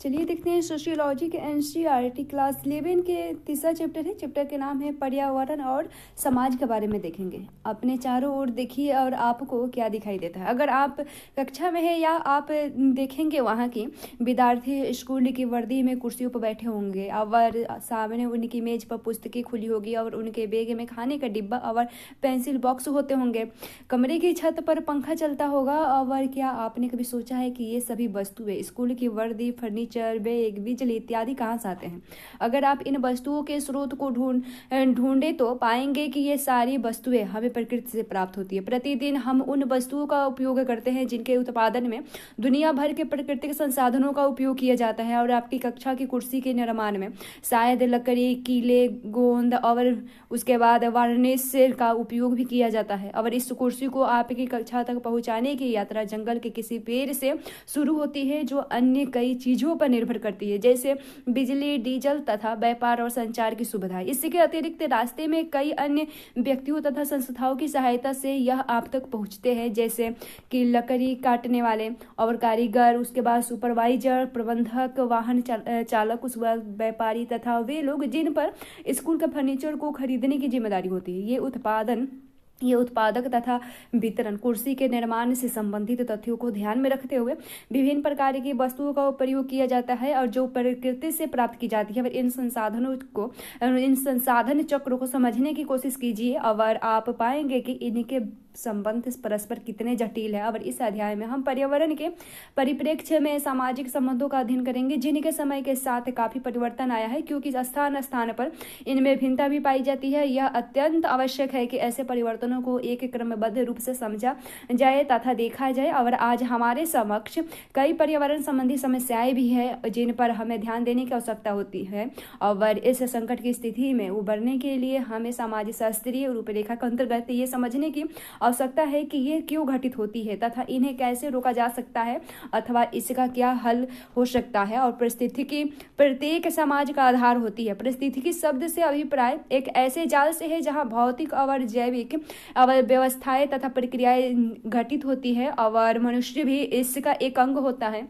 चलिए देखते हैं सोशियोलॉजी के एनसीईआरटी क्लास 11 के तीसरा चैप्टर है। चैप्टर के नाम है पर्यावरण और समाज के बारे में देखेंगे। अपने चारों ओर देखिए और आपको क्या दिखाई देता है। अगर आप कक्षा में है या आप देखेंगे वहाँ की विद्यार्थी स्कूल की वर्दी में कुर्सियों पर बैठे होंगे और सामने उनकी मेज पर पुस्तकें खुली होगी और उनके बैग में खाने का डिब्बा और पेंसिल बॉक्स होते होंगे। कमरे की छत पर पंखा चलता होगा। और क्या आपने कभी सोचा है कि ये सभी वस्तुएं, स्कूल की वर्दी, फर्नीचर, बैग, बिजली इत्यादि कहाँ से आते हैं? अगर आप इन वस्तुओं के स्रोत को ढूंढे तो पाएंगे कि ये सारी वस्तुएं हमें प्रकृति से प्राप्त होती है। प्रतिदिन हम उन वस्तुओं का उपयोग करते हैं जिनके उत्पादन में दुनिया भर के प्राकृतिक संसाधनों का उपयोग किया जाता है। और आपकी कक्षा की कुर्सी के निर्माण में शायद लकड़ी, कीले, गोंद और उसके बाद वार्निश का उपयोग भी किया जाता है। और इस कुर्सी को आपकी कक्षा तक पहुंचाने की यात्रा जंगल के किसी पेड़ से शुरू होती है जो अन्य कई चीजों पर निर्भर करती है, जैसे बिजली, डीजल तथा व्यापार और संचार की सुविधा। इसके अतिरिक्त रास्ते में कई अन्य व्यक्तियों तथा संस्थाओं की सहायता से यह आप तक पहुंचते हैं, जैसे कि लकड़ी काटने वाले और कारीगर, उसके बाद सुपरवाइजर, प्रबंधक, वाहन चालक, उस व्यापारी तथा वे लोग जिन पर स्कूल के फर्नीचर को खरीदने की जिम्मेदारी होती है। ये उत्पादक तथा वितरण कुर्सी के निर्माण से संबंधित तथ्यों को ध्यान में रखते हुए विभिन्न प्रकार की वस्तुओं का प्रयोग किया जाता है और जो प्रकृति से प्राप्त की जाती है। और इन संसाधन चक्रों को समझने की कोशिश कीजिए और आप पाएंगे कि इनके संबंध परस्पर कितने जटिल है। और इस अध्याय में हम पर्यावरण के परिप्रेक्ष्य में सामाजिक संबंधों का अध्ययन करेंगे जिनके समय के साथ काफी परिवर्तन आया है, क्योंकि स्थान स्थान पर इनमें भिन्नता भी पाई जाती है। यह अत्यंत आवश्यक है कि ऐसे परिवर्तनों को एक क्रमबद्ध रूप से समझा जाए तथा देखा जाए। और आज हमारे समक्ष कई पर्यावरण संबंधी समस्याएं भी है जिन पर हमें ध्यान देने की आवश्यकता होती है। और इस संकट की स्थिति में उबरने के लिए हमें समाज शास्त्रीय रूपरेखा के अंतर्गत ये समझने की आवश्यकता है कि ये क्यों घटित होती है तथा इन्हें कैसे रोका जा सकता है अथवा इसका क्या हल हो सकता है। और परिस्थितिकी प्रत्येक समाज का आधार होती है। परिस्थितिकी शब्द से अभिप्राय एक ऐसे जाल से है जहां भौतिक और जैविक व्यवस्थाएं तथा प्रक्रियाएं घटित होती है और मनुष्य भी इसका एक अंग होता है।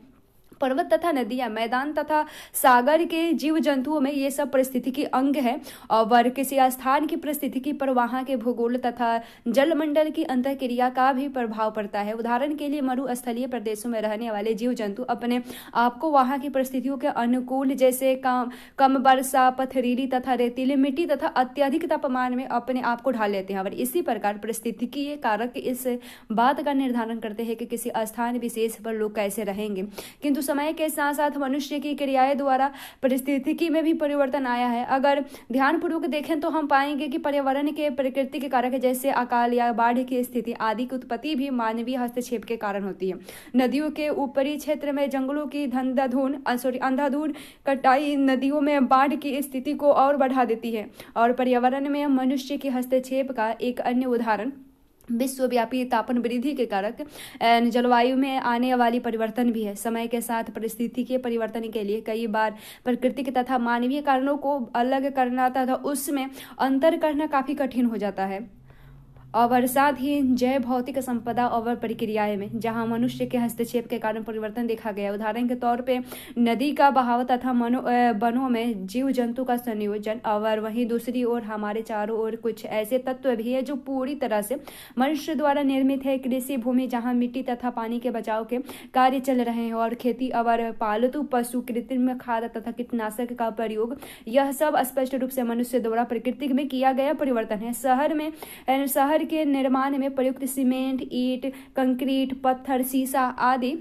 पर्वत तथा नदियां, मैदान तथा सागर के जीव जंतुओं में ये सब परिस्थितिकी अंग है। और किसी स्थान की परिस्थितिकी पर वहां के भूगोल तथा जलमंडल की अंतःक्रिया का भी प्रभाव पड़ता है। उदाहरण के लिए मरुस्थलीय प्रदेशों में रहने वाले जीव जंतु अपने आप को वहां की परिस्थितियों के अनुकूल, जैसे कम वर्षा, पथरीली तथा रेतीली मिट्टी तथा अत्यधिक तापमान में अपने आप को ढाल लेते हैं। और इसी प्रकार परिस्थितिकीय कारक इस बात का निर्धारण करते हैं कि किसी स्थान विशेष पर लोग कैसे रहेंगे। किंतु समय के साथ साथ मनुष्य की क्रियाएं द्वारा परिस्थितिकी में भी परिवर्तन आया है। अगर ध्यानपूर्वक देखें तो हम पाएंगे कि पर्यावरण के प्रकृति के कारक जैसे अकाल या बाढ़ की स्थिति आदि की उत्पत्ति भी मानवीय हस्तक्षेप के कारण होती है। नदियों के ऊपरी क्षेत्र में जंगलों की अंधाधुंध कटाई नदियों में बाढ़ की स्थिति को और बढ़ा देती है। और पर्यावरण में मनुष्य के हस्तक्षेप का एक अन्य उदाहरण विश्वव्यापी तापन वृद्धि के कारक जलवायु में आने वाली परिवर्तन भी है। समय के साथ परिस्थिति के परिवर्तन के लिए कई बार प्राकृतिक तथा मानवीय कारणों को अलग करना तथा उसमें अंतर करना काफी कठिन हो जाता है। और साथ ही जैव भौतिक संपदा और प्रक्रियाएं में जहां मनुष्य के हस्तक्षेप के कारण परिवर्तन देखा गया। उदाहरण के तौर पे नदी का बहाव तथा वनों में जीव जंतु का संयोजन। और वहीं दूसरी ओर हमारे चारों ओर कुछ ऐसे तत्व भी है जो पूरी तरह से मनुष्य द्वारा निर्मित है। कृषि भूमि जहाँ मिट्टी तथा पानी के बचाव के कार्य चल रहे हैं और खेती और पालतू पशु, कृत्रिम खाद तथा कीटनाशक का प्रयोग, यह सब स्पष्ट रूप से मनुष्य द्वारा प्रकृति में किया गया परिवर्तन है। शहर के निर्माण में प्रयुक्त सीमेंट, ईंट, कंक्रीट, पत्थर, शीशा आदि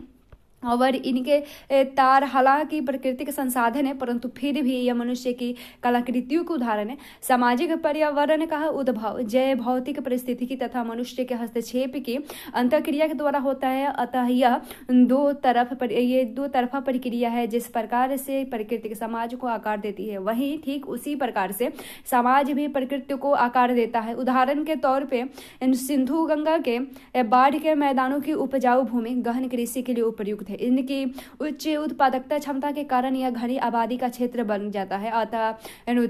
और इनके तार हालांकि प्राकृतिक संसाधन है, परंतु फिर भी यह मनुष्य की कलाकृतियों के उदाहरण है। सामाजिक पर्यावरण का उद्भव जैव भौतिक परिस्थितिकी तथा मनुष्य के हस्तक्षेप की अंतःक्रिया के द्वारा होता है। अतः यह दो तरफा प्रक्रिया है। जिस प्रकार से प्रकृति समाज को आकार देती है, वहीं ठीक उसी प्रकार से समाज भी प्रकृति को आकार देता है। उदाहरण के तौर पर सिंधु गंगा के बाढ़ के मैदानों की उपजाऊ भूमि गहन कृषि के लिए उपयुक्त उपयुक्त है। इनकी उच्च उत्पादकता क्षमता के कारण यह घनी आबादी का क्षेत्र बन जाता है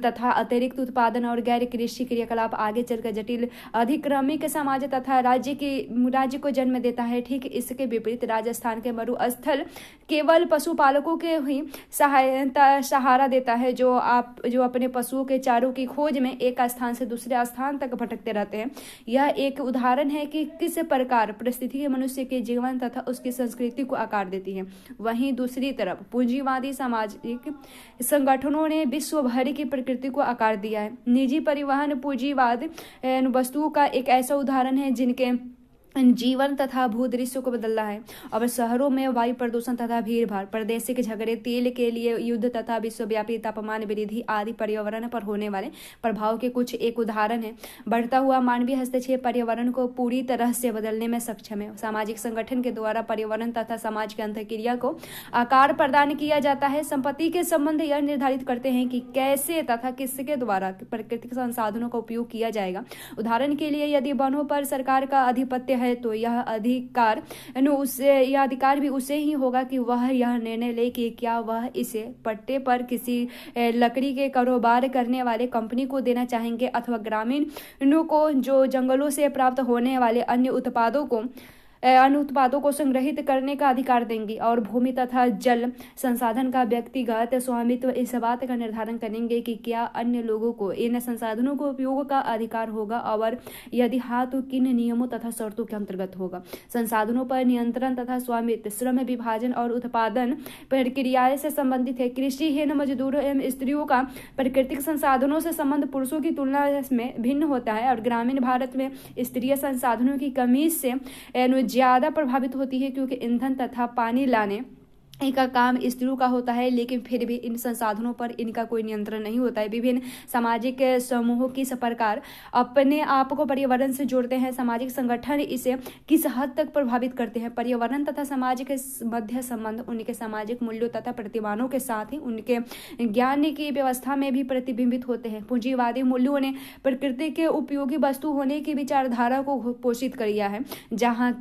तथा अतिरिक्त उत्पादन और गैर कृषि क्रियाकलाप आगे चलकर जटिल अधिक्रमिक समाज तथा राज्य को जन्म देता है। ठीक इसके विपरीत राजस्थान के मरुस्थल केवल पशुपालकों के ही सहारा देता है, जो अपने पशुओं के चारों की खोज में एक स्थान से दूसरे स्थान तक भटकते रहते हैं। यह एक उदाहरण है कि किस प्रकार परिस्थिति मनुष्य के जीवन तथा उसकी संस्कृति को आकार देती है। वहीं दूसरी तरफ पूंजीवादी सामाजिक संगठनों ने विश्व भर की प्रकृति को आकार दिया है। निजी परिवहन पूंजीवाद वस्तुओं का एक ऐसा उदाहरण है जिनके जीवन तथा भूदृश्य को बदल रहा है। और शहरों में वायु प्रदूषण तथा भीड़भाड़, प्रादेशिक झगड़े, तेल के लिए युद्ध तथा विश्वव्यापी तापमान वृद्धि आदि पर्यावरण पर होने वाले प्रभाव के कुछ एक उदाहरण है। बढ़ता हुआ मानवीय हस्तक्षेप पर्यावरण को पूरी तरह से बदलने में सक्षम है। सामाजिक संगठन के द्वारा पर्यावरण तथा समाज के अंतःक्रिया को आकार प्रदान किया जाता है। संपत्ति के संबंध यह निर्धारित करते हैं कि कैसे तथा किसके द्वारा प्राकृतिक संसाधनों का उपयोग किया जाएगा। उदाहरण के लिए यदि वनों पर सरकार का आधिपत्य है तो यह अधिकार भी उसे ही होगा कि वह यह निर्णय ले कि क्या वह इसे पट्टे पर किसी लकड़ी के कारोबार करने वाले कंपनी को देना चाहेंगे अथवा ग्रामीणों को जो जंगलों से प्राप्त होने वाले अन्य उत्पादों को संग्रहित करने का अधिकार देंगी। और भूमि तथा जल संसाधन का व्यक्तिगत स्वामित्व इस बात का निर्धारण करेंगे कि क्या अन्य लोगों को इन संसाधनों को उपयोग का अधिकार होगा और यदि हाँ तो किन नियमों तथा शर्तों के अंतर्गत होगा। संसाधनों पर नियंत्रण तथा स्वामित्व श्रम विभाजन और उत्पादन प्रक्रिया से संबंधित है। कृषिहीन मजदूरों एवं स्त्रियों का प्राकृतिक संसाधनों से संबंध पुरुषों की तुलना में भिन्न होता है और ग्रामीण भारत में स्त्रियां संसाधनों की कमी से ज्यादा प्रभावित होती है, क्योंकि ईंधन तथा पानी लाने का काम स्त्रियों का होता है, लेकिन फिर भी इन संसाधनों पर इनका कोई नियंत्रण नहीं होता है। विभिन्न सामाजिक समूहों किस प्रकार अपने आप को पर्यावरण से जोड़ते हैं, सामाजिक संगठन इसे किस हद तक प्रभावित करते हैं। पर्यावरण तथा समाज के मध्य संबंध उनके सामाजिक मूल्यों तथा प्रतिमानों के साथ ही उनके ज्ञान की व्यवस्था में भी प्रतिबिंबित होते हैं। पूंजीवादी मूल्यों ने प्रकृति के उपयोगी वस्तु होने की विचारधारा को पोषित किया है, जहाँ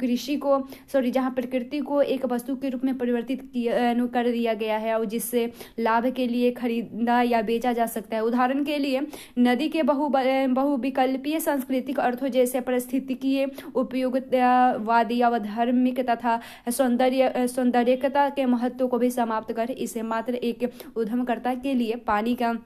प्रकृति को एक वस्तु के रूप में परिवर्तित कर दिया गया है और जिससे लाभ के लिए खरीदा या बेचा जा सकता है। उदाहरण के लिए नदी के बहुविकल्पीय सांस्कृतिक अर्थों जैसे पारिस्थितिकीय उपयोगितावादी या धार्मिक तथा सौंदर्यता के महत्व को भी समाप्त कर इसे मात्र एक उद्यमकर्ता के लिए पानी का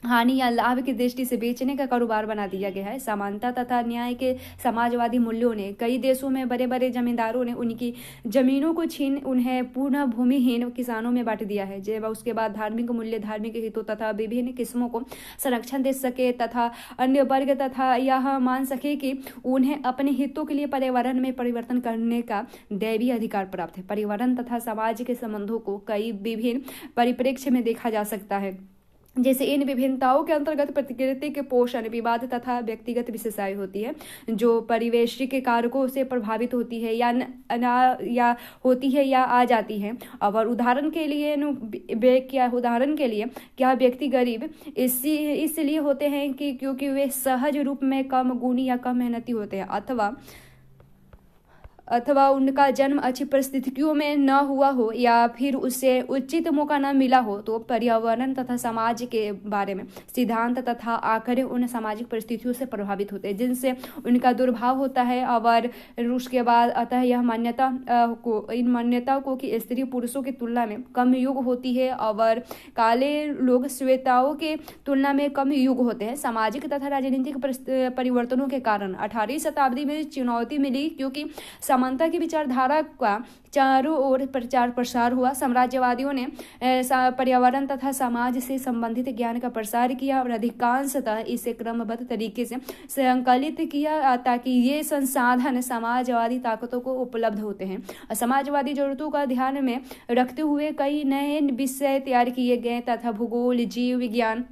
हानि या लाभ की दृष्टि से बेचने का कारोबार बना दिया गया है। समानता तथा न्याय के समाजवादी मूल्यों ने कई देशों में बड़े बड़े जमींदारों ने उनकी जमीनों को छीन उन्हें पूर्ण भूमिहीन किसानों में बांट दिया है। जब उसके बाद धार्मिक मूल्य धार्मिक हितों तथा विभिन्न किस्मों को संरक्षण दे सके तथा अन्य वर्ग तथा यह मान सके कि उन्हें अपने हितों के लिए पर्यावरण में परिवर्तन करने का दैवीय अधिकार प्राप्त है। पर्यावरण तथा समाज के संबंधों को कई विभिन्न परिप्रेक्ष्य में देखा जा सकता है, जैसे इन विभिन्नताओं के अंतर्गत प्रकृति के पोषण, विवाद तथा व्यक्तिगत विशेषताएं होती है जो परिवेशी के कारकों से प्रभावित होती है या आ जाती है। और उदाहरण के लिए क्या व्यक्ति गरीब इसलिए होते हैं कि क्योंकि वे सहज रूप में कम गुणी या कम मेहनती होते हैं अथवा उनका जन्म अच्छी परिस्थितियों में न हुआ हो या फिर उसे उचित मौका न मिला हो। तो पर्यावरण तथा समाज के बारे में सिद्धांत तथा आंकड़े उन सामाजिक परिस्थितियों से प्रभावित होते हैं जिनसे उनका दुर्भाव होता है। और उसके बाद अतः यह इन मान्यताओं को कि स्त्री पुरुषों की तुलना में कम युग होती है और काले लोग श्वेताओं के तुलना में कम युग होते हैं। सामाजिक तथा राजनीतिक परिवर्तनों के कारण 18वीं शताब्दी में चुनौती मिली, क्योंकि समानता की विचारधारा का चारों ओर प्रचार प्रसार हुआ। साम्राज्यवादियों ने पर्यावरण तथा समाज से संबंधित ज्ञान का प्रसार किया और अधिकांशतः इसे क्रमबद्ध तरीके से संकलित किया ताकि ये संसाधन समाजवादी ताकतों को उपलब्ध होते हैं। समाजवादी जरूरतों का ध्यान में रखते हुए कई नए विषय तैयार किए गए तथा भूगोल, जीव विज्ञान,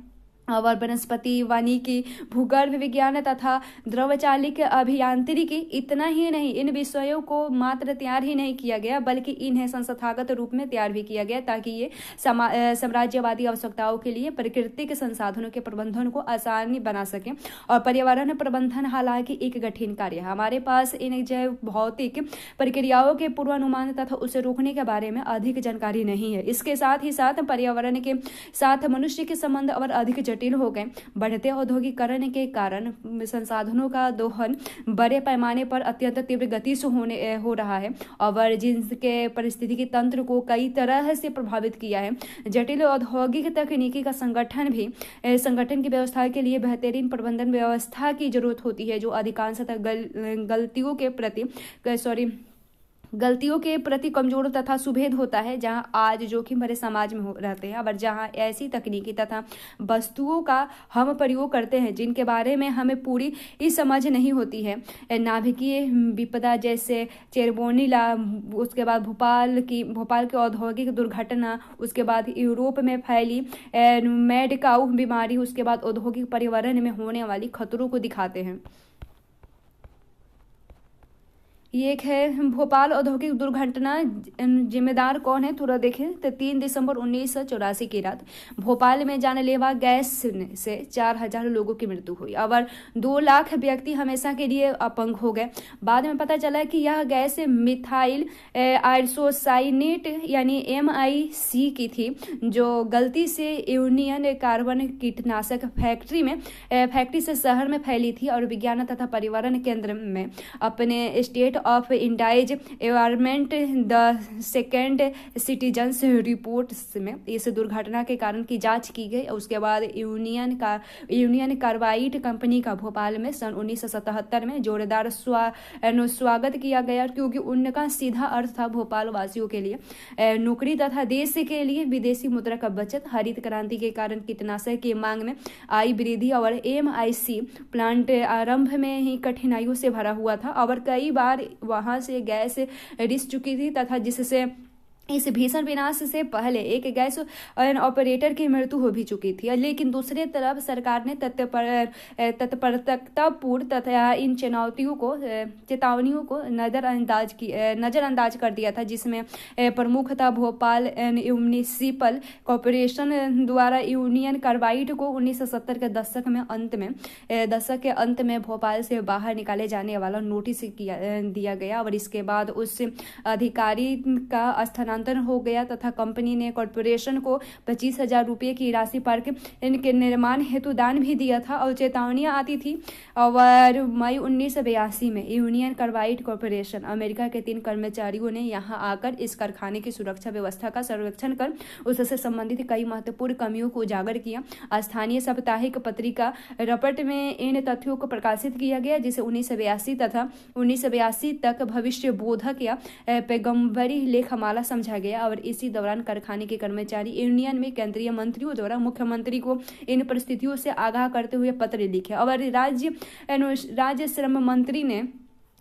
और वनस्पति वानिकी, भूगर्भ विज्ञान तथा द्रवचालिक अभियांत्रिकी। इतना ही नहीं, इन विषयों को मात्र तैयार ही नहीं किया गया बल्कि इन्हें संस्थागत रूप में तैयार भी किया गया ताकि ये साम्राज्यवादी आवश्यकताओं के लिए प्राकृतिक संसाधनों के प्रबंधन को आसानी बना सके। और पर्यावरण प्रबंधन हालांकि एक कठिन कार्य है। हमारे पास इन जैव भौतिक प्रक्रियाओं के पूर्वानुमान तथा उसे रोकने के बारे में अधिक जानकारी नहीं है। इसके साथ ही साथ पर्यावरण के साथ मनुष्य के संबंध और अधिक जटिल हो गए। बढ़ते औद्योगिकरण के कारण संसाधनों का दोहन बड़े पैमाने पर अत्यंत तीव्र गति से हो रहा है और जिसके पारिस्थितिकी तंत्र को कई तरह से प्रभावित किया है। जटिल औद्योगिक तकनीकी का संगठन की व्यवस्था के लिए बेहतरीन प्रबंधन व्यवस्था की जरूरत होती है जो अधिकांशतः गलतियों के प्रति कमजोर तथा सुभेद होता है। जहां आज जोखिम भरे समाज में रहते हैं और जहां ऐसी तकनीकी तथा वस्तुओं का हम प्रयोग करते हैं जिनके बारे में हमें पूरी समझ नहीं होती है। नाभिकीय विपदा जैसे चेरनोबिल, उसके बाद भोपाल के औद्योगिक दुर्घटना, उसके बाद यूरोप में फैली मैड काऊ बीमारी, उसके बाद औद्योगिक पर्यावरण में होने वाली खतरों को दिखाते हैं। ये एक है भोपाल औद्योगिक दुर्घटना। जिम्मेदार कौन है थोड़ा देखें तो 3 दिसंबर 1984 की रात भोपाल में जानलेवा गैस से 4000 लोगों की मृत्यु हुई और 2 लाख व्यक्ति हमेशा के लिए अपंग हो गए। बाद में पता चला कि यह गैस मिथाइल आइसोसाइनेट यानी MIC की थी जो गलती से यूनियन कार्बन कीटनाशक फैक्ट्री से शहर में फैली थी। और विज्ञान तथा पर्यावरण केंद्र में अपने state of India's environment the second citizens report में इस दुर्घटना के कारण की जांच की गई। उसके बाद यूनियन कार्बाइड कंपनी का भोपाल में सन 1977 में जोरदार स्वागत किया गया क्योंकि उनका सीधा अर्थ था भोपाल वासियों के लिए नौकरी तथा देश के लिए विदेशी मुद्रा का बचत। हरित क्रांति के कारण कीटनाशक की मांग में आई वृद्धि और MIC प्लांट आरंभ में ही कठिनाइयों से भरा हुआ था और कई बार वहां से गैस रिस चुकी थी तथा जिससे इस भीषण विनाश से पहले एक गैस ऑपरेटर की मृत्यु हो भी चुकी थी। लेकिन दूसरी तरफ सरकार ने तत्परतापूर्व तथा इन चेतावनियों को नजरअंदाज कर दिया था जिसमें प्रमुख था भोपाल म्युनिसिपल कॉरपोरेशन द्वारा यूनियन कार्बाइड को 1970 के दशक के अंत में भोपाल से बाहर निकाले जाने वाला नोटिस दिया गया और इसके बाद उस अधिकारी का स्थानांतरण हो गया तथा कंपनी ने कॉरपोरेशन को 25,000 रुपये की राशि पर इनके निर्माण हेतु दान भी दिया था और चेतावनियां आती थी। और मई 1982 में यूनियन कार्बाइड कॉरपोरेशन अमेरिका के 3 कर्मचारियों ने यहां आकर इस कारखाने की सुरक्षा व्यवस्था का सर्वेक्षण कर उससे संबंधित कई महत्वपूर्ण कमियों को उजागर किया। स्थानीय साप्ताहिक पत्रिका रपट में इन तथ्यों को प्रकाशित किया गया जिसे 1982 तक भविष्य बोधक या पैगंबरी लेखमाला समझा गया। और इसी दौरान कारखाने के कर्मचारी यूनियन में केंद्रीय मंत्रियों द्वारा मुख्यमंत्री को इन परिस्थितियों से आगाह करते हुए पत्र लिखे और राज्य श्रम मंत्री ने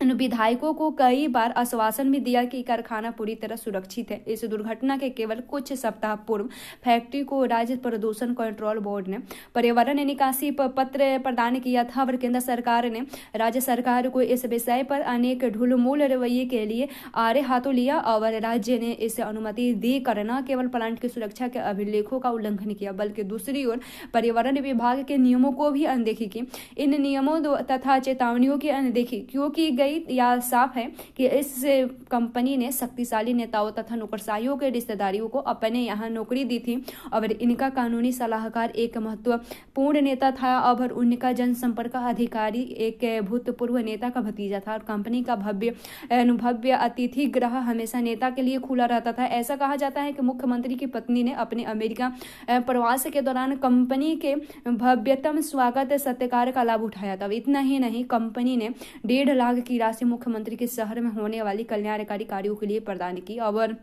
विधायकों को कई बार आश्वासन भी दिया कि कारखाना पूरी तरह सुरक्षित है। इस दुर्घटना के केवल कुछ सप्ताह पूर्व फैक्ट्री को राज्य प्रदूषण कंट्रोल बोर्ड ने पर्यावरण निकासी पत्र प्रदान किया था और केंद्र सरकार ने राज्य सरकार को इस विषय पर अनेक ढुलमुल रवैये के लिए आड़े हाथों लिया और राज्य ने इसे अनुमति देकर न केवल प्लांट की सुरक्षा के अभिलेखों का उल्लंघन किया बल्कि दूसरी ओर पर्यावरण विभाग के नियमों को भी अनदेखी की। इन नियमों तथा चेतावनियों की अनदेखी क्यों की गई या साफ है कि इस कंपनी ने शक्तिशाली नेताओं तथा नौकरशाहियों के रिश्तेदारियों को अपने यहाँ नौकरी दी थी और इनका कानूनी सलाहकार एक महत्वपूर्ण नेता था और उनका जनसंपर्क अधिकारी एक भूतपूर्व नेता का भतीजा था। और कंपनी का भव्य अतिथि गृह हमेशा नेता के लिए खुला रहता था। ऐसा कहा जाता है कि मुख्यमंत्री की पत्नी ने अपने अमेरिका प्रवास के दौरान कंपनी के भव्यतम स्वागत सत्कार का लाभ उठाया था। इतना ही नहीं, कंपनी ने 1.5 लाख की राशि मुख्यमंत्री के शहर में होने वाली कल्याणकारी कार्यों के लिए प्रदान की और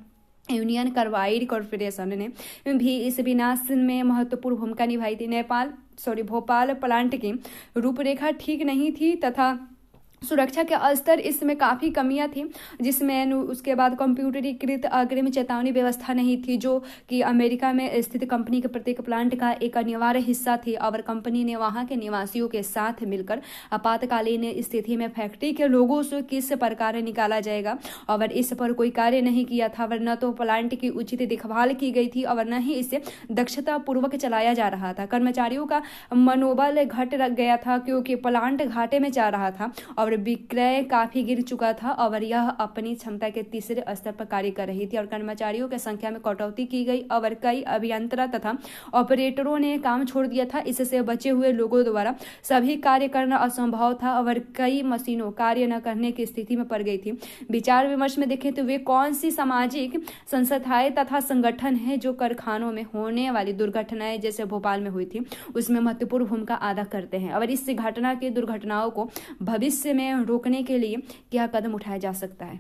यूनियन कार्बाइड कॉरपोरेशन ने भी इस विनाश में महत्वपूर्ण भूमिका निभाई थी। भोपाल प्लांट की रूपरेखा ठीक नहीं थी तथा सुरक्षा के स्तर इसमें काफ़ी कमियां थी, जिसमें उसके बाद कंप्यूटरीकृत अग्रिम चेतावनी व्यवस्था नहीं थी, जो कि अमेरिका में स्थित कंपनी के प्रत्येक प्लांट का एक अनिवार्य हिस्सा थी। और कंपनी ने वहां के निवासियों के साथ मिलकर आपातकालीन स्थिति में फैक्ट्री के लोगों से किस प्रकार निकाला जाएगा और इस पर कोई कार्य नहीं किया था। और न तो प्लांट की उचित देखभाल की गई थी और न ही इसे दक्षता पूर्वक चलाया जा रहा था। कर्मचारियों का मनोबल घट गया था क्योंकि प्लांट घाटे में जा रहा था और विक्रय काफी गिर चुका था और यह अपनी क्षमता के तीसरे स्तर पर कार्य कर रही थी। और कर्मचारियों की संख्या में कटौती की गई और कई अभियंता तथा ऑपरेटरों ने काम छोड़ दिया था। इससे बचे हुए लोगों द्वारा सभी कार्य करना असंभव था और कई मशीनों कार्य न करने की स्थिति में पड़ गई थी। विचार विमर्श में देखें तो वे कौन सी सामाजिक संस्थाएं तथा संगठन है जो कारखानों में होने वाली दुर्घटनाएं जैसे भोपाल में हुई थी उसमें महत्वपूर्ण भूमिका अदा करते हैं और इस घटना के दुर्घटनाओं को भविष्य में रोकने के लिए क्या कदम उठाया जा सकता है,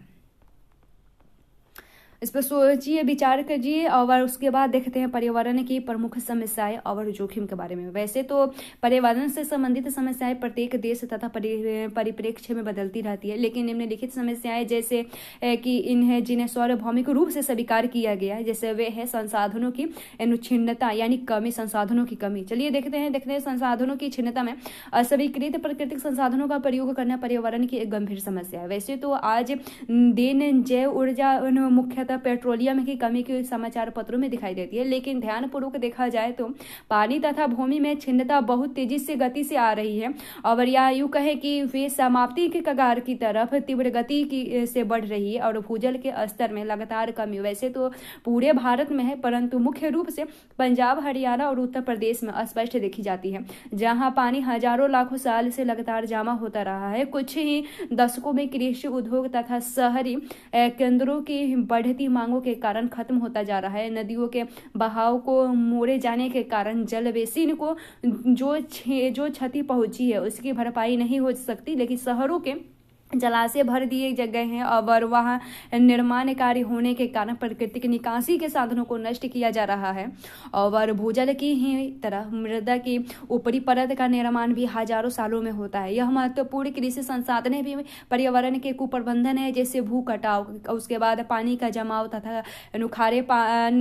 इस पर सोचिए, विचार कीजिए। और उसके बाद देखते हैं पर्यावरण की प्रमुख समस्याएं और जोखिम के बारे में। वैसे तो पर्यावरण से संबंधित समस्याएं प्रत्येक देश तथा परिप्रेक्ष्य में बदलती रहती है, लेकिन निम्नलिखित समस्याएं जैसे कि इन्हें जिन्हें सार्वभौमिक रूप से स्वीकार किया गया है, जैसे वे है संसाधनों की अनुच्छिन्नता यानी कमी, संसाधनों की कमी। चलिए देखते हैं संसाधनों की छिन्नता में अस्वीकृत प्राकृतिक संसाधनों का प्रयोग करना पर्यावरण की एक गंभीर समस्या है। वैसे तो आज दिन जैव ऊर्जा मुख्यतः पेट्रोलियम की कमी के समाचार पत्रों में दिखाई देती है, लेकिन ध्यानपूर्वक देखा जाए तो पानी तथा भूमि में छिन्नता बहुत तेजी से गति से आ रही है और या यूं कहे कि वे समाप्ति के कगार की तरफ तीव्र गति की से बढ़ रही है और भूजल के स्तर में लगातार कमी वैसे तो पूरे भारत में है, परंतु मुख्य रूप से पंजाब, हरियाणा और उत्तर प्रदेश में स्पष्ट देखी जाती है, जहां पानी हजारों लाखों साल से लगातार जमा होता रहा है। कुछ ही दशकों में कृषि उद्योग तथा शहरी केंद्रों की बढ़ती मांगों के कारण खत्म होता जा रहा है। नदियों के बहाव को मोड़े जाने के कारण जल बेसिन को जो क्षति पहुंची है उसकी भरपाई नहीं हो सकती, लेकिन शहरों के जलाशय भर दिए गए हैं और वहां निर्माण कार्य होने के कारण प्राकृतिक निकासी के साधनों को नष्ट किया जा रहा है और भूजल की ही तरह मृदा की ऊपरी परत का निर्माण भी हजारों सालों में होता है। यह महत्वपूर्ण कृषि संसाधन भी पर्यावरण के कुप्रबंधन है, जैसे भू कटाव, उसके बाद पानी का जमाव तथा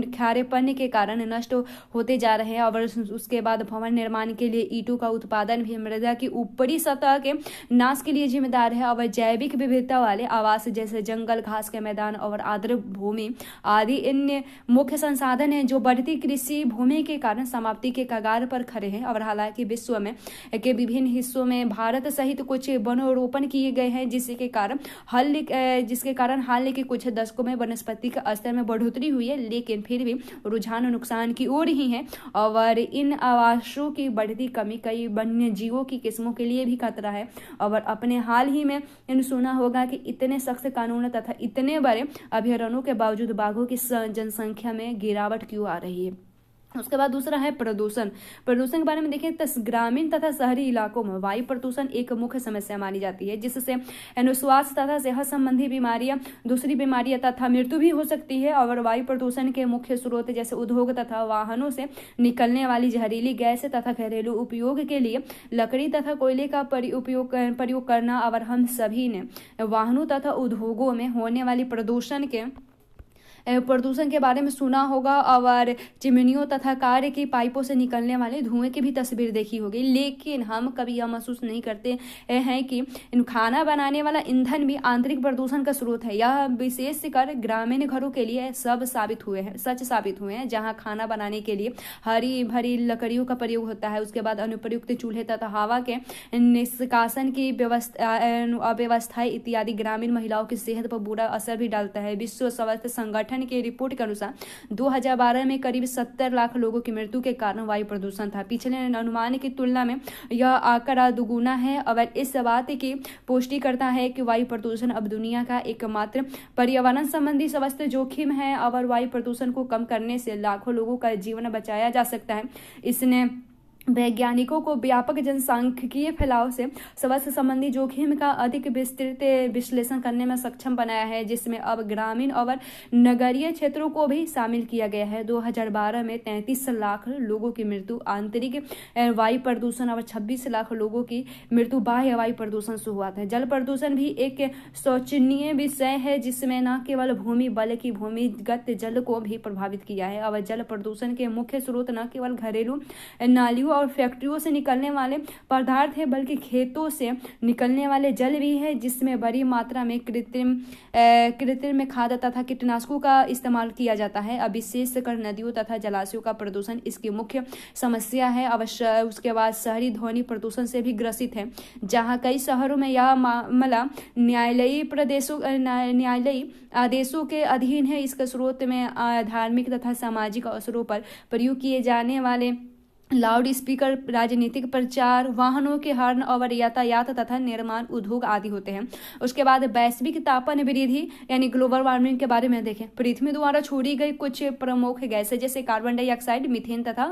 खारेपन के कारण नष्ट होते जा रहे हैं और उसके बाद भवन निर्माण के लिए ईंटों का उत्पादन भी मृदा की ऊपरी सतह के नाश के लिए जिम्मेदार है और जैविक विविधता वाले आवास जैसे जंगल, घास के मैदान और आर्द्र भूमि आदि अन्य मुख्य संसाधन हैं जो बढ़ती कृषि भूमि के कारण समाप्ति के कगार पर खड़े हैं। और हालांकि विश्व में के विभिन्न हिस्सों में भारत सहित कुछ वनरोपण किए गए हैं जिसके कारण हाल के कुछ दशकों में वनस्पति का स्तर में बढ़ोतरी हुई है, लेकिन फिर भी रुझान नुकसान की ओर ही है और इन आवासों की बढ़ती कमी कई वन्य जीवों की किस्मों के लिए भी खतरा है। और अपने हाल ही में सुना होगा कि इतने सख्त कानून तथा इतने बड़े अभयारण्यों के बावजूद बाघों की जनसंख्या में गिरावट क्यों आ रही है। उसके बाद दूसरा है प्रदूषण के बारे में देखें तो ग्रामीण तथा शहरी इलाकों में वायु प्रदूषण एक मुख्य समस्या मानी जाती है, जिससे श्वास तथा सेहत संबंधी बीमारियां, दूसरी बीमारियां तथा मृत्यु भी हो सकती है। और वायु प्रदूषण के मुख्य स्रोत जैसे उद्योग तथा वाहनों से निकलने वाली जहरीली गैस तथा घरेलू उपयोग के लिए लकड़ी तथा कोयले का प्रयोग करना और हम सभी ने वाहनों तथा उद्योगों में होने वाली प्रदूषण के बारे में सुना होगा और चिमनियों तथा कार की पाइपों से निकलने वाले धुएं की भी तस्वीर देखी होगी, लेकिन हम कभी यह महसूस नहीं करते हैं कि खाना बनाने वाला ईंधन भी आंतरिक प्रदूषण का स्रोत है। यह विशेषकर ग्रामीण घरों के लिए सच साबित हुए हैं, जहां खाना बनाने के लिए हरी भरी लकड़ियों का प्रयोग होता है। उसके बाद अनुपयुक्त चूल्हे तथा हवा के निष्कासन की अव्यवस्थाएं इत्यादि ग्रामीण महिलाओं की सेहत पर बुरा असर भी डालता है। विश्व स्वास्थ्य संगठन की रिपोर्ट के अनुसार 2012 में करीब 70 लाख लोगों की मृत्यु के कारण वायु प्रदूषण था। पिछले अनुमान की तुलना में यह आंकड़ा दुगुना है और इस बात की पुष्टि करता है कि वायु प्रदूषण अब दुनिया का एकमात्र पर्यावरण संबंधी स्वास्थ्य जोखिम है और वायु प्रदूषण को कम करने से लाखों लोगों का जीवन बचाया जा सकता है। इसने वैज्ञानिकों को व्यापक जनसांख्यिकीय फैलाव से स्वास्थ्य संबंधी जोखिम का अधिक विस्तृत विश्लेषण करने में सक्षम बनाया है, जिसमें अब ग्रामीण और नगरीय क्षेत्रों को भी शामिल किया गया है। 2012 में 33 लाख लोगों की मृत्यु आंतरिक वायु प्रदूषण और 26 लाख लोगों की मृत्यु बाह्य वायु प्रदूषण से हुआ था। जल प्रदूषण भी एक शोचनीय विषय है, जिसमें न केवल भूमि बल्कि भूमिगत जल को भी प्रभावित किया है। और जल प्रदूषण के मुख्य स्रोत न केवल घरेलू नालियों और फैक्ट्रियों से निकलने वाले पदार्थ है, बल्कि खेतों से निकलने वाले जल भी है, जिसमें बड़ी मात्रा में कृत्रिम खाद तथा कीटनाशकों का इस्तेमाल किया जाता है। अब विशेषकर नदियों तथा जलाशयों का प्रदूषण इसकी मुख्य समस्या है। अवश्य उसके बाद शहरी ध्वनि प्रदूषण से भी ग्रसित है, जहां कई शहरों में यह मामला न्यायालयी आदेशों के अधीन है। इसके स्रोत में धार्मिक तथा सामाजिक अवसरों पर प्रयोग किए जाने वाले लाउड स्पीकर, राजनीतिक प्रचार, वाहनों के हॉर्न और यातायात तथा निर्माण उद्योग आदि होते हैं। उसके बाद वैश्विक तापमान वृद्धि यानी ग्लोबल वार्मिंग के बारे में देखें। पृथ्वी द्वारा छोड़ी गई कुछ प्रमुख गैसें जैसे कार्बन डाइऑक्साइड, मीथेन तथा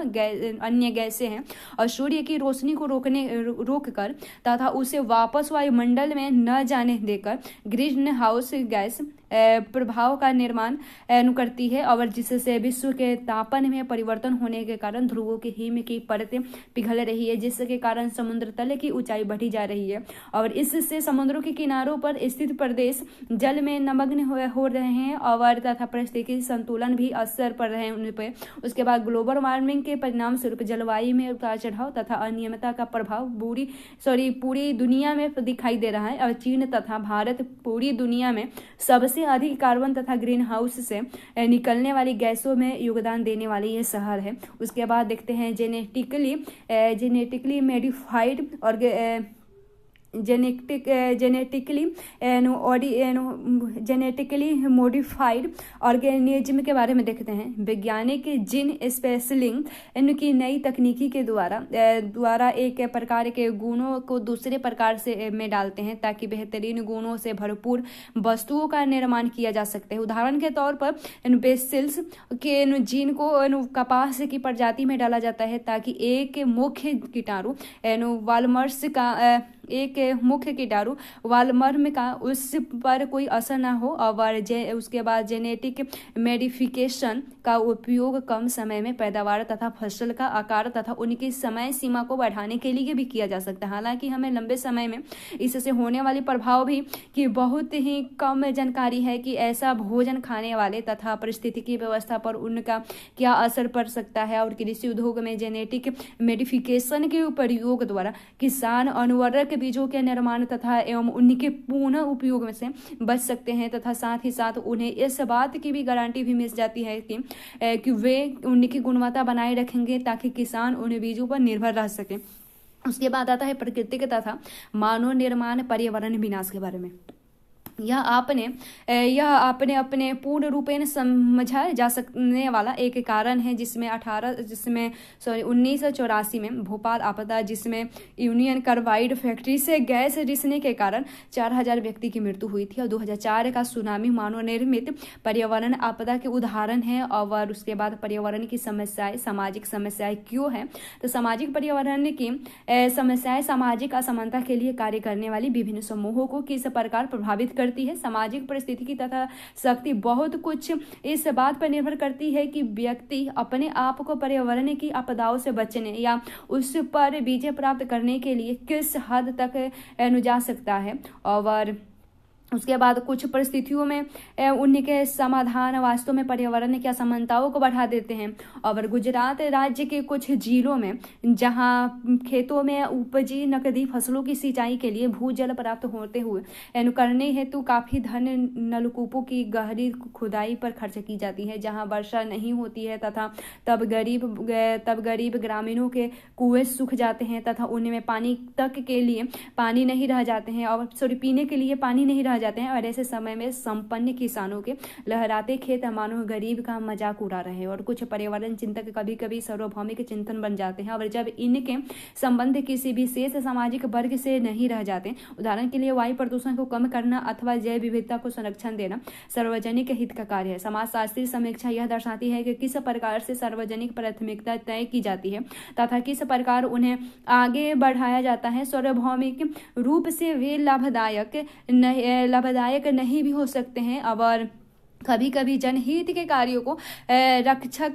अन्य गैसें हैं, और सूर्य की रोशनी को रोककर तथा उसे वापस वायुमंडल में न जाने देकर ग्रीन हाउस गैस प्रभाव का निर्माण करती है, और जिससे विश्व के तापमान में परिवर्तन होने के कारण ध्रुवों की हिम की परतें पिघल रही है, जिसके कारण समुद्र तल की ऊंचाई बढ़ी जा रही है, और इससे समुद्रों के किनारों पर स्थित प्रदेश जल में निमग्न हो रहे हैं और तथा पारिस्थितिकी संतुलन भी असर पड़ रहे हैं उन पर। उसके बाद ग्लोबल वार्मिंग के परिणाम स्वरूप जलवायु में उतार चढ़ाव तथा अनियमितता का प्रभाव पूरी दुनिया में दिखाई दे रहा है, और चीन तथा भारत पूरी दुनिया में सबसे अधिक कार्बन तथा ग्रीन हाउस से निकलने वाली गैसों में योगदान देने वाली ये शहर है। उसके बाद देखते हैं जेनेटिकली मॉडिफाइड और जेनेटिकली मॉडिफाइड ऑर्गेनिज्म के बारे में देखते हैं। वैज्ञानिक जीन स्पेशलिंग की नई तकनीकी के द्वारा एक प्रकार के गुणों को दूसरे प्रकार से में डालते हैं, ताकि बेहतरीन गुणों से भरपूर वस्तुओं का निर्माण किया जा सकता है। उदाहरण के तौर पर बेसिल्स के जीन को कपास की प्रजाति में डाला जाता है, ताकि एक मुख्य कीटाणु वालमर्म का उस पर कोई असर ना हो। और उसके बाद जेनेटिक मॉडिफिकेशन का उपयोग कम समय में पैदावार तथा फसल का आकार तथा उनकी समय सीमा को बढ़ाने के लिए भी किया जा सकता है। हालांकि हमें लंबे समय में इससे होने वाले प्रभाव भी की बहुत ही कम जानकारी है कि ऐसा भोजन खाने वाले तथा पारिस्थितिकी व्यवस्था पर उनका क्या असर पड़ सकता है। और कृषि उद्योग में जेनेटिक मॉडिफिकेशन के प्रयोग द्वारा किसान अनवरक बीजों के निर्माण तथा एवं उनके पुनः उपयोग से बच सकते हैं, तथा साथ ही साथ उन्हें इस बात की भी गारंटी भी मिल जाती है कि वे उनकी गुणवत्ता बनाए रखेंगे, ताकि किसान उन बीजों पर निर्भर रह सके। उसके बाद आता है प्राकृतिक तथा मानव निर्माण पर्यावरण विनाश के बारे में। यह आपने अपने पूर्ण रूपेण समझा जा सकने वाला एक कारण है, जिसमें 1984 में भोपाल आपदा, जिसमें यूनियन कार्बाइड फैक्ट्री से गैस रिसने के कारण 4000 व्यक्ति की मृत्यु हुई थी, और 2004 का सुनामी मानव निर्मित पर्यावरण आपदा के उदाहरण है। और उसके बाद पर्यावरण की समस्याएं, सामाजिक समस्याएं क्यों है, तो सामाजिक पर्यावरण की समस्याएं सामाजिक असमानता के लिए कार्य करने वाली विभिन्न समूहों को किस प्रकार प्रभावित करती है। सामाजिक परिस्थिति तथा शक्ति बहुत कुछ इस बात पर निर्भर करती है कि व्यक्ति अपने आप को पर्यावरण की आपदाओं से बचने या उस पर विजय प्राप्त करने के लिए किस हद तक जा सकता है। और उसके बाद कुछ परिस्थितियों में उनके समाधान वास्तव में पर्यावरण की असमानताओं को बढ़ा देते हैं। और गुजरात राज्य के कुछ जिलों में, जहां खेतों में उपजी नकदी फसलों की सिंचाई के लिए भूजल प्राप्त होते हुए करने हेतु काफी धन नलकूपों की गहरी खुदाई पर खर्च की जाती है, जहां वर्षा नहीं होती है तथा तब गरीब ग्रामीणों के कुएं सूख जाते हैं तथा उनमें पानी तक के लिए पानी नहीं रह जाते हैं, और पीने के लिए पानी नहीं रह रह जाते हैं और ऐसे समय में संपन्न किसानों के लहराते खेत मानो गरीब का मजाक उड़ा रहे हैं। और कुछ पर्यावरण चिंतक कभी कभी सार्वभौमिक चिंतन बन जाते हैं और जब इनके संबंध किसी विशेष सामाजिक वर्ग से नहीं रह जाते, उदाहरण के लिए वायु प्रदूषण को कम करना अथवा जैव विविधता को संरक्षण देना सार्वजनिक हित का कार्य है। समाजशास्त्री समीक्षा यह दर्शाती है कि किस प्रकार से सार्वजनिक प्राथमिकता तय की जाती है तथा किस प्रकार उन्हें आगे बढ़ाया जाता है। सार्वभौमिक रूप से वे लाभदायक नहीं भी हो सकते हैं और कभी कभी जनहित के कार्यों को रक्षक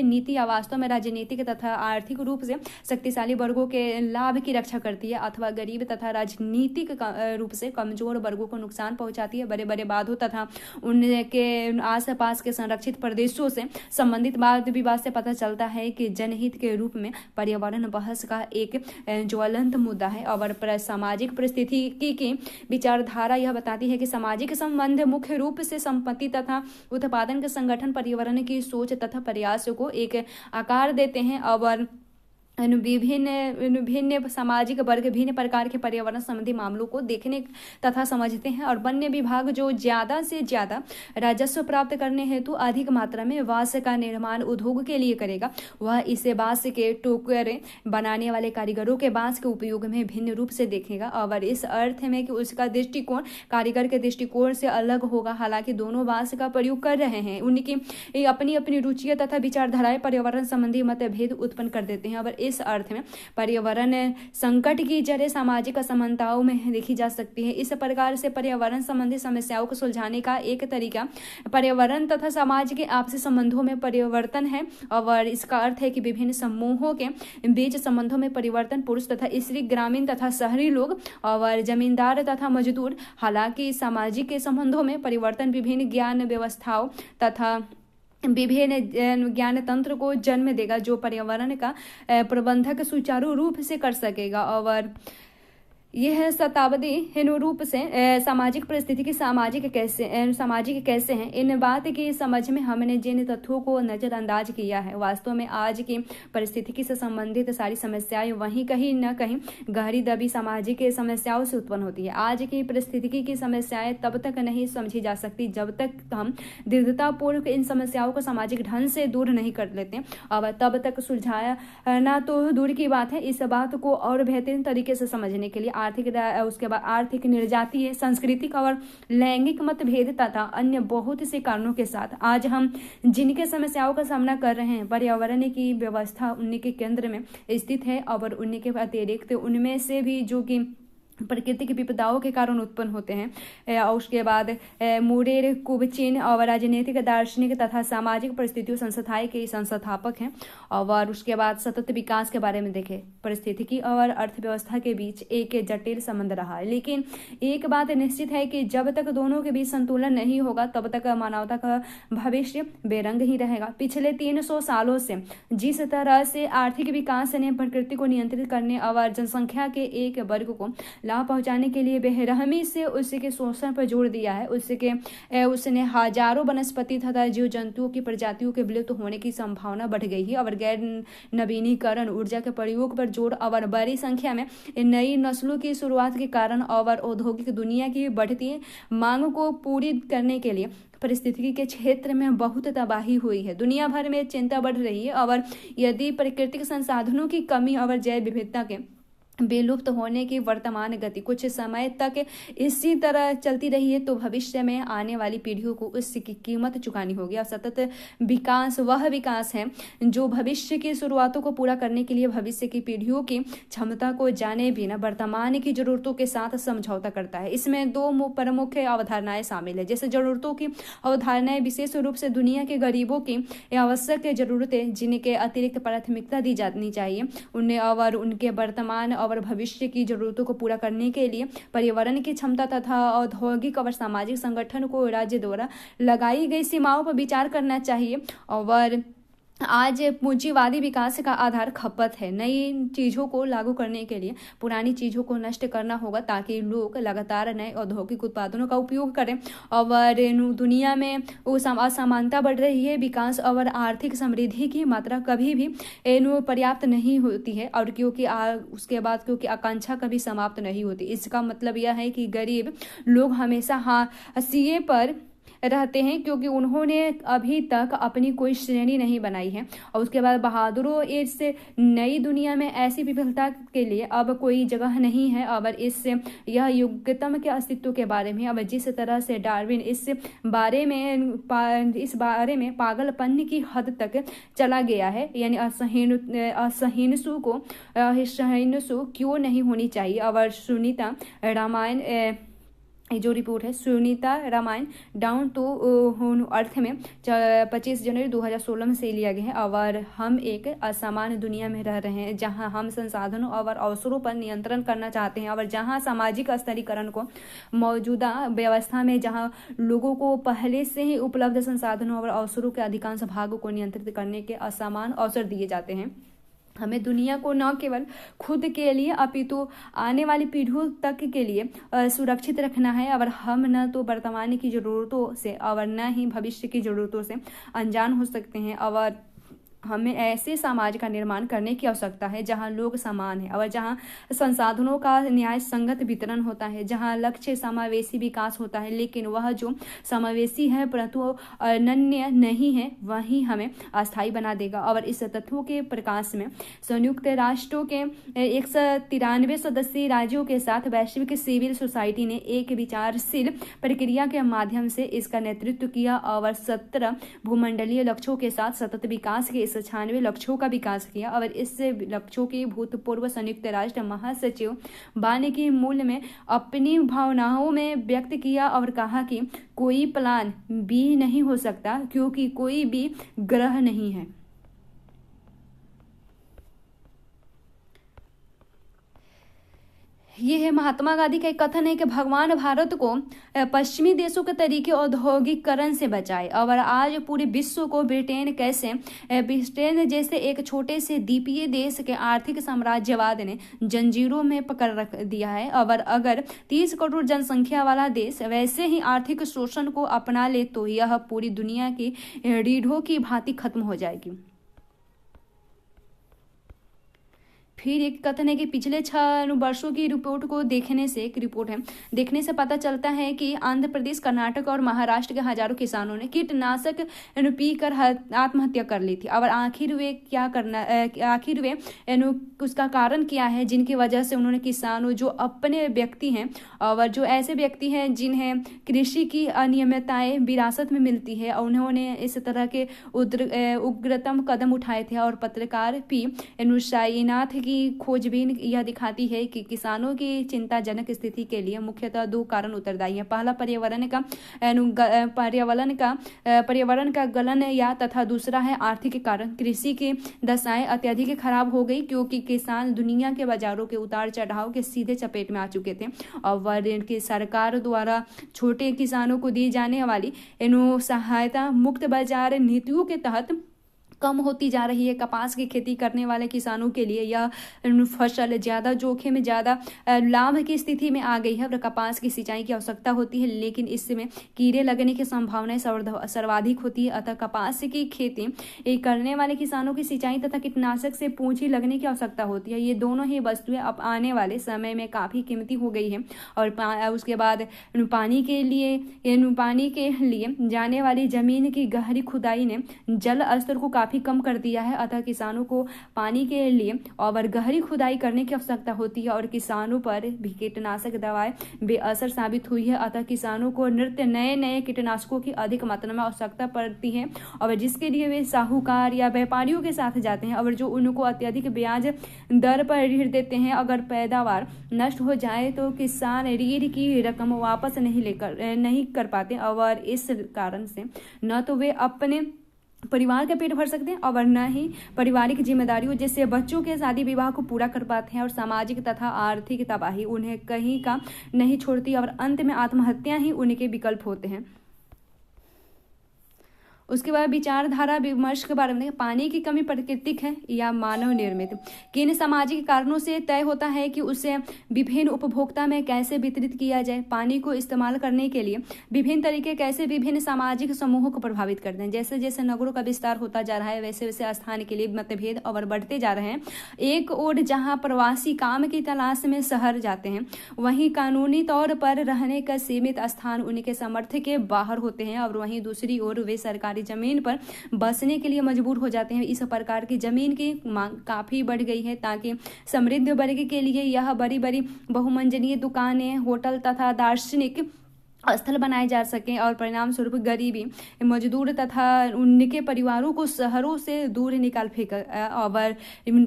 नीति वास्तव में राजनीतिक तथा आर्थिक रूप से शक्तिशाली वर्गों के लाभ की रक्षा करती है अथवा गरीब तथा राजनीतिक रूप से कमजोर वर्गों को नुकसान पहुंचाती है। बड़े बड़े बांधों तथा उनके आसपास के संरक्षित प्रदेशों से संबंधित वाद विवाद से पता चलता है कि जनहित के रूप में पर्यावरण बहस का एक ज्वलंत मुद्दा है। और सामाजिक परिस्थिति की विचारधारा यह बताती है कि सामाजिक संबंध मुख्य रूप से संपत्ति तथा उत्पादन के संगठन पर्यावरण की सोच तथा प्रयासों को एक आकार देते हैं और विभिन्न सामाजिक वर्ग भिन्न प्रकार के पर्यावरण संबंधी मामलों को देखने तथा समझते हैं। और वन्य विभाग जो ज्यादा से ज्यादा राजस्व प्राप्त करने हेतु अधिक मात्रा में बांस का निर्माण उद्योग के लिए करेगा, वह इसे बांस के टोकरे बनाने वाले कारीगरों के बांस के उपयोग में भिन्न रूप से देखेगा और इस अर्थ में कि उसका दृष्टिकोण कारीगर के दृष्टिकोण से अलग होगा। हालांकि दोनों बांस का प्रयोग कर रहे हैं, उनकी अपनी अपनी रुचियां तथा विचारधाराएं पर्यावरण संबंधी मतभेद उत्पन्न कर देते हैं। और इस अर्थ में पर्यावरण संकट की जड़ें सामाजिक असमानताओं में देखी जा सकती है। इस प्रकार से पर्यावरण संबंधी समस्याओं को सुलझाने का एक तरीका पर्यावरण तथा समाज के आपसी संबंधों में परिवर्तन है और इसका अर्थ है कि विभिन्न समूहों के बीच संबंधों में परिवर्तन, पुरुष तथा स्त्री, ग्रामीण तथा शहरी लोग और जमींदार तथा मजदूर। हालांकि सामाजिक संबंधों में परिवर्तन विभिन्न ज्ञान व्यवस्थाओं तथा विभिन्न ज्ञान तंत्र को जन्म देगा जो पर्यावरण का प्रबंधक सुचारू रूप से कर सकेगा। और यह शताब्दी रूप से सामाजिक परिस्थिति की सामाजिक कैसे हैं, इन बात की समझ में हमने जिन तथ्यों को नजरअंदाज किया है, वास्तव में आज की परिस्थिति से संबंधित सारी समस्याएं वहीं कहीं न कहीं गहरी दबी सामाजिक समस्याओं से उत्पन्न होती है। आज की परिस्थिति की समस्याएं तब तक नहीं समझी जा सकती जब तक हम दृढ़तापूर्वक इन समस्याओं को सामाजिक ढंग से दूर नहीं कर लेते और तब तक सुलझाना तो दूर की बात है। इस बात को और बेहतरीन तरीके से समझने के लिए उसके बाद आर्थिक निर्जातीय, सांस्कृतिक और लैंगिक मतभेद तथा अन्य बहुत से कारणों के साथ आज हम जिनके समस्याओं का सामना कर रहे हैं, पर्यावरण की व्यवस्था उनके केंद्र में स्थित है और उनके अतिरिक्त उनमें से भी जो कि प्राकृतिक विपदाओं के कारण उत्पन्न होते हैं। और उसके बाद मुरेर कुबचिन और राजनीतिक, दार्शनिक तथा सामाजिक परिस्थितियों संस्थाएं के संस्थापक हैं। और उसके बाद सतत विकास के बारे में देखें, परिस्थितिकी और अर्थव्यवस्था के बीच एक जटिल संबंध रहा है, लेकिन एक बात निश्चित है कि जब तक दोनों के बीच संतुलन नहीं होगा तब तक मानवता का भविष्य बेरंग ही रहेगा। पिछले 300 सालों से जिस तरह से आर्थिक विकास ने प्रकृति को नियंत्रित करने और जनसंख्या के एक वर्ग को लाभ पहुंचाने के लिए बेरहमी से उसके शोषण पर जोर दिया है, उसने हजारों वनस्पति तथा जीव जंतुओं की प्रजातियों के विलुप्त होने की संभावना बढ़ गई है और गैर नवीनीकरण ऊर्जा के प्रयोग पर जोर और बड़ी संख्या में नई नस्लों की शुरुआत के कारण और औद्योगिक दुनिया की बढ़ती मांग को पूरी करने के लिए परिस्थिति के क्षेत्र में बहुत तबाही हुई है। दुनिया भर में चिंता बढ़ रही है और यदि प्राकृतिक संसाधनों की कमी और जैव विविधता के विलुप्त होने की वर्तमान गति कुछ समय तक इसी तरह चलती रही है तो भविष्य में आने वाली पीढ़ियों को इसकी कीमत चुकानी होगी। और सतत विकास वह विकास है जो भविष्य की शुरुआतों को पूरा करने के लिए भविष्य की पीढ़ियों की क्षमता को जाने बिना वर्तमान की जरूरतों के साथ समझौता करता है। इसमें दो प्रमुख अवधारणाएं शामिल है। जैसे जरूरतों की अवधारणाएं विशेष रूप से दुनिया के गरीबों की आवश्यक जरूरतें जिनके अतिरिक्त प्राथमिकता दी जानी चाहिए उन्हें और उनके वर्तमान और भविष्य की जरूरतों को पूरा करने के लिए पर्यावरण की क्षमता तथा औद्योगिक और सामाजिक संगठन को राज्य द्वारा लगाई गई सीमाओं पर विचार करना चाहिए। और आज पूंजीवादी विकास का आधार खपत है। नई चीज़ों को लागू करने के लिए पुरानी चीज़ों को नष्ट करना होगा ताकि लोग लगातार नए औद्योगिक उत्पादनों का उपयोग करें। और दुनिया में असमानता बढ़ रही है। विकास और आर्थिक समृद्धि की मात्रा कभी भी पर्याप्त नहीं होती है, और क्योंकि उसके बाद क्योंकि आकांक्षा कभी समाप्त नहीं होती। इसका मतलब यह है कि गरीब लोग हमेशा हाशिए पर रहते हैं क्योंकि उन्होंने अभी तक अपनी कोई श्रेणी नहीं बनाई है। और उसके बाद बहादुरों, इस नई दुनिया में ऐसी विफलता के लिए अब कोई जगह नहीं है। और इस यह युगतम के अस्तित्व के बारे में, अब जिस तरह से डार्विन इस बारे में पागलपन की हद तक चला गया है, यानी असहिष्णु क्यों नहीं होनी चाहिए। और सुनीता रामायण जो रिपोर्ट है, Sunita Ramayan down to earth में 25 जनवरी 2016 से लिया गया है। और हम एक असमान दुनिया में रह रहे हैं जहां हम संसाधनों और अवसरों पर नियंत्रण करना चाहते हैं, और जहां सामाजिक स्तरीकरण को मौजूदा व्यवस्था में जहां लोगों को पहले से ही उपलब्ध संसाधनों और अवसरों के अधिकांश भागों को नियंत्रित करने के असमान अवसर दिए जाते हैं। हमें दुनिया को न केवल खुद के लिए अपितु आने वाली पीढ़ियों तक के लिए सुरक्षित रखना है। और हम न तो वर्तमान की ज़रूरतों से और न ही भविष्य की ज़रूरतों से अनजान हो सकते हैं। और हमें ऐसे समाज का निर्माण करने की आवश्यकता है जहां लोग समान हैं, और जहां संसाधनों का न्याय संगत वितरण होता है, जहां लक्ष्य समावेशी विकास होता है, लेकिन वह जो समावेशी है परंतु अनन्य नहीं है, वही हमें अस्थायी बना देगा। और इस तत्वों के प्रकाश में संयुक्त राष्ट्रों के 193 सदस्यीय राज्यों के साथ वैश्विक सिविल सोसाइटी ने एक विचारशील प्रक्रिया के माध्यम से इसका नेतृत्व किया, और 17 भूमंडलीय लक्ष्यों के साथ सतत विकास के 96 लक्ष्यों का विकास किया। और इस लक्ष्यों के भूतपूर्व संयुक्त राष्ट्र महासचिव बान की मूल में अपनी भावनाओं में व्यक्त किया और कहा कि कोई प्लान बी नहीं हो सकता क्योंकि कोई भी ग्रह नहीं है। ये है महात्मा गांधी का एक कथन है कि भगवान भारत को पश्चिमी देशों के तरीके औद्योगिकरण से बचाए। और आज पूरे विश्व को ब्रिटेन जैसे एक छोटे से द्वीपीय देश के आर्थिक साम्राज्यवाद ने जंजीरों में पकड़ रख दिया है। और अगर 30 करोड़ जनसंख्या वाला देश वैसे ही आर्थिक शोषण को अपना ले तो यह पूरी दुनिया की रीढ़ों की भांति खत्म हो जाएगी। फिर एक कथन है कि पिछले 6 वर्षों की रिपोर्ट को देखने से पता चलता है कि आंध्र प्रदेश, कर्नाटक और महाराष्ट्र के हजारों किसानों ने कीटनाशक पीकर आत्महत्या कर ली थी। और आखिर वे उसका कारण क्या है जिनकी वजह से उन्होंने किसानों जो अपने व्यक्ति हैं और जो ऐसे व्यक्ति हैं जिन्हें कृषि की अनियमितताएं विरासत में मिलती है, उन्होंने इस तरह के उग्रतम कदम उठाए थे। और पत्रकार पी साईनाथ की खोजबीन यह दिखाती है कि किसानों की चिंताजनक स्थिति के लिए मुख्यतः 2 कारण उत्तरदायी हैं। पहला पर्यावरण का गलन या तथा दूसरा है आर्थिक कारण। कृषि की दशाएं अत्यधिक खराब हो गई क्योंकि किसान दुनिया के बाजारों के उतार चढ़ाव के सीधे चपेट में आ चुके थे। और इनकी सरकार द्वारा छोटे किसानों को दी जाने वाली सहायता मुक्त बाजार नीतियों के तहत कम होती जा रही है। कपास की खेती करने वाले किसानों के लिए यह फसल ज़्यादा जोखिम में ज़्यादा लाभ की स्थिति में आ गई है। और कपास की सिंचाई की आवश्यकता होती है, लेकिन इसमें कीड़े लगने की संभावनाएं सर्वाधिक होती है। अतः कपास की खेती करने वाले किसानों की सिंचाई तथा कीटनाशक से पूंजी लगने की आवश्यकता होती है। ये दोनों ही वस्तुएं अब आने वाले समय में काफ़ी कीमती हो गई है। और उसके बाद पानी के लिए जाने वाली जमीन की गहरी खुदाई ने जल स्तर को काफ़ी कम कर दिया है। अतः किसानों को पानी के लिए और गहरी खुदाई करने की आवश्यकता होती है, और किसानों पर भी कीटनाशक दवाएं बेअसर साबित हुई है। अतः किसानों को नए कीटनाशकों की अधिक मात्रा में आवश्यकता पड़ती है, और जिसके लिए वे साहूकार या व्यापारियों के साथ जाते हैं, और जो उनको अत्यधिक ब्याज दर पर ऋण देते हैं। अगर पैदावार नष्ट हो जाए तो किसान ऋण की रकम वापस नहीं कर पाते, और इस कारण से न तो वे अपने परिवार का पेट भर सकते हैं और न ही पारिवारिक जिम्मेदारियों जैसे बच्चों के शादी विवाह को पूरा कर पाते हैं। और सामाजिक तथा आर्थिक तबाही उन्हें कहीं का नहीं छोड़ती, और अंत में आत्महत्या ही उनके विकल्प होते हैं। उसके बाद विचारधारा विमर्श के बारे में, पानी की कमी प्राकृतिक है या मानव निर्मित, किन सामाजिक कारणों से तय होता है कि उसे विभिन्न उपभोक्ता में कैसे वितरित किया जाए, पानी को इस्तेमाल करने के लिए विभिन्न तरीके कैसे विभिन्न सामाजिक समूहों को प्रभावित करते हैं। जैसे जैसे नगरों का विस्तार होता जा रहा है वैसे वैसे स्थान के लिए मतभेद और बढ़ते जा रहे हैं। एक ओर जहां प्रवासी काम की तलाश में शहर जाते हैं, वहीं कानूनी तौर पर रहने का सीमित स्थान उनके सामर्थ्य के बाहर होते हैं, और वहीं दूसरी ओर वे सरकारी जमीन पर बसने के लिए मजबूर हो जाते हैं। इस प्रकार की जमीन की मांग काफी बढ़ गई है ताकि समृद्ध वर्ग के लिए यह बड़ी बड़ी बहुमंजिलीय दुकानें, होटल तथा दार्शनिक स्थल बनाए जा सकें, और परिणाम स्वरूप गरीबी, मजदूर तथा उनके परिवारों को शहरों से दूर निकाल फेंका और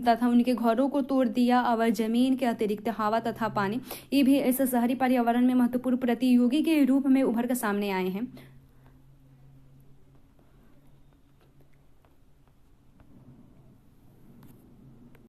तथा उनके घरों को तोड़ दिया, और जमीन के अतिरिक्त हवा तथा पानी ये भी इस शहरी पर्यावरण में महत्वपूर्ण प्रतियोगी के रूप में उभर कर सामने आए हैं।